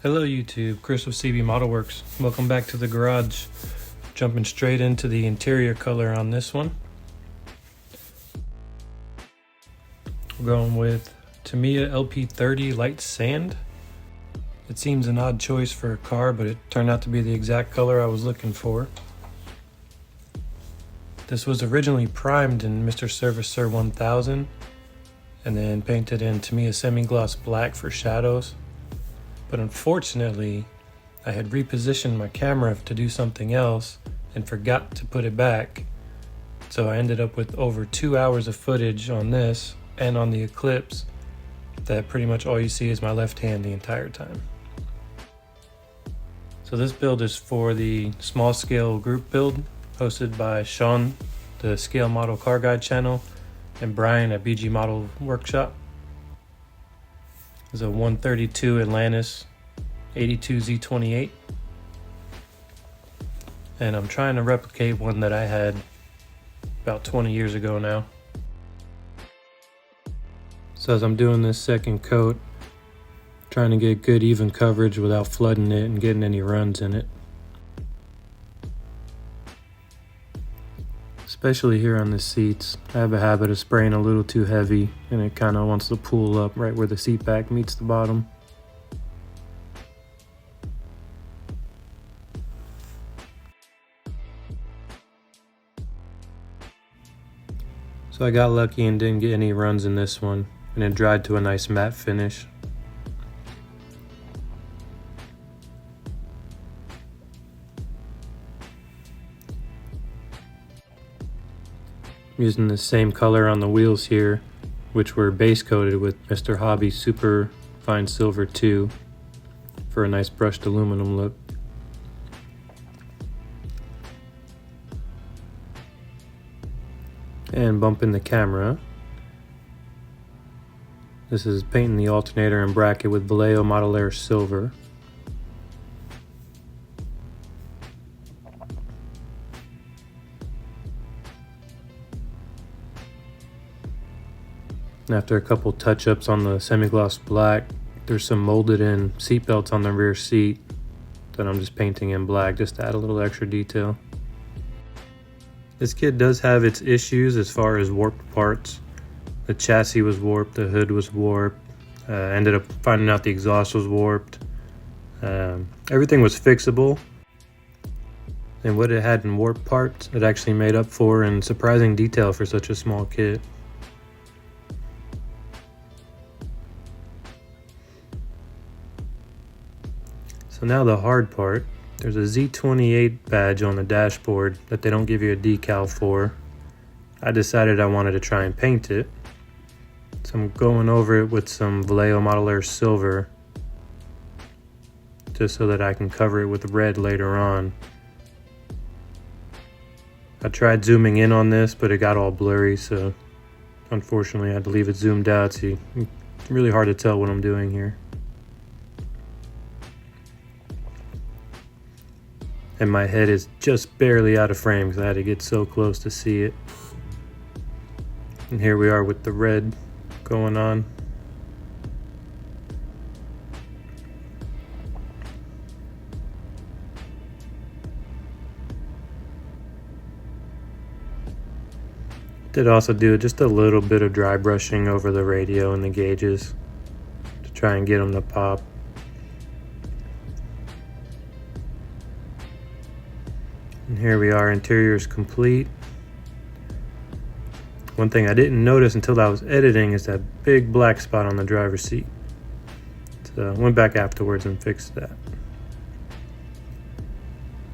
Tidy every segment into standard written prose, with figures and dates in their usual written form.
Hello YouTube, Chris with CB Model Works. Welcome back to the garage. Jumping straight into the interior color on this one. We're going with Tamiya LP30 Light Sand. It seems an odd choice for a car, but it turned out to be the exact color I was looking for. This was originally primed in Mr. Servicer 1000 and then painted in Tamiya Semi-Gloss Black for shadows. But unfortunately, I had repositioned my camera to do something else and forgot to put it back. So I ended up with over 2 hours of footage on this and on the Eclipse that pretty much all you see is my left hand the entire time. So this build is for the small scale group build hosted by Shawn, the Scale Model Car Guide channel, and Brian at BG Model Workshop. It's a 132 Atlantis 82 Z28, and I'm trying to replicate one that I had about 20 years ago now. So as I'm doing this second coat, trying to get good even coverage without flooding it and getting any runs in it. Especially here on the seats, I have a habit of spraying a little too heavy and it kind of wants to pool up right where the seat back meets the bottom. So I got lucky and didn't get any runs in this one, and it dried to a nice matte finish. Using the same color on the wheels here, which were base coated with Mr. Hobby Super Fine Silver 2 for a nice brushed aluminum look. And bumping the camera. This is painting the alternator and bracket with Vallejo Model Air Silver. And after a couple touch-ups on the semi-gloss black, there's some molded in seat belts on the rear seat that I'm just painting in black just to add a little extra detail. This kit does have its issues as far as warped parts. The chassis was warped, the hood was warped, ended up finding out the exhaust was warped. Everything was fixable, and what it had in warped parts, it actually made up for in surprising detail for such a small kit. So now the hard part. There's a Z28 badge on the dashboard that they don't give you a decal for. I decided I wanted to try and paint it. So I'm going over it with some Vallejo Model Air Silver, just so that I can cover it with red later on. I tried zooming in on this, but it got all blurry, so unfortunately I had to leave it zoomed out, so it's really hard to tell what I'm doing here. And my head is just barely out of frame because I had to get so close to see it. And here we are with the red going on. Did also do just a little bit of dry brushing over the radio and the gauges to try and get them to pop. And here we are, interior is complete. One thing I didn't notice until I was editing is that big black spot on the driver's seat. So I went back afterwards and fixed that.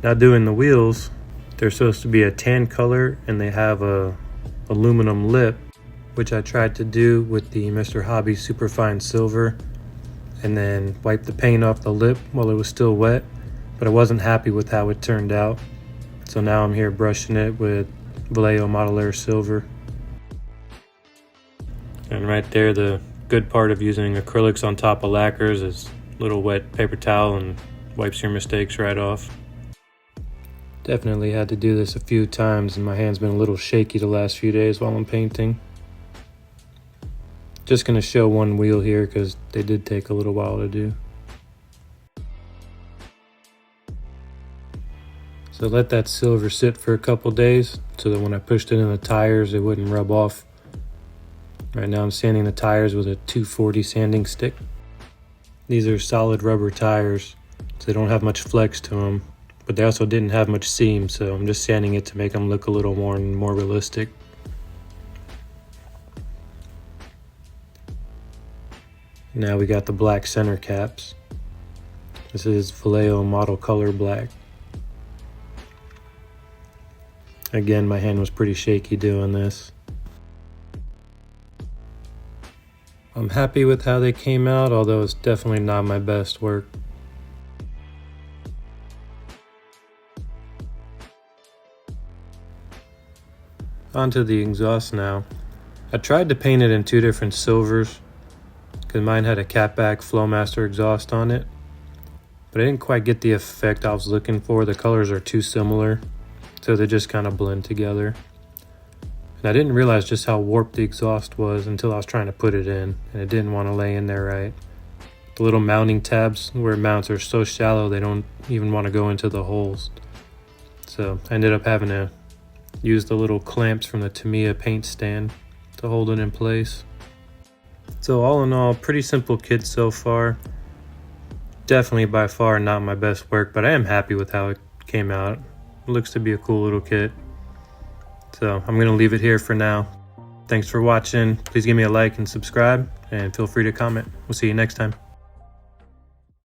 Now doing the wheels, they're supposed to be a tan color and they have a aluminum lip, which I tried to do with the Mr. Hobby Superfine Silver and then wipe the paint off the lip while it was still wet, but I wasn't happy with how it turned out. So now I'm here brushing it with Vallejo Model Air Silver. And right there, the good part of using acrylics on top of lacquers is a little wet paper towel and wipes your mistakes right off. Definitely had to do this a few times, and my hand's been a little shaky the last few days while I'm painting. Just going to show one wheel here because they did take a little while to do. So I let that silver sit for a couple days so that when I pushed it in the tires it wouldn't rub off. Right now I'm sanding the tires with a 240 sanding stick. These are solid rubber tires, so they don't have much flex to them, but they also didn't have much seam, so I'm just sanding it to make them look a little more realistic. Now we got the black center caps. This is Vallejo model color black. Again, my hand was pretty shaky doing this. I'm happy with how they came out, although it's definitely not my best work. Onto the exhaust now. I tried to paint it in two different silvers, because mine had a catback Flowmaster exhaust on it, but I didn't quite get the effect I was looking for. The colors are too similar, so they just kind of blend together. And I didn't realize just how warped the exhaust was until I was trying to put it in, and it didn't want to lay in there right. The little mounting tabs where it mounts are so shallow they don't even want to go into the holes. So I ended up having to use the little clamps from the Tamiya paint stand to hold it in place. So all in all, pretty simple kit so far. Definitely by far not my best work, but I am happy with how it came out. It looks to be a cool little kit. So I'm going to leave it here for now. Thanks for watching. Please give me a like and subscribe, and feel free to comment. We'll see you next time.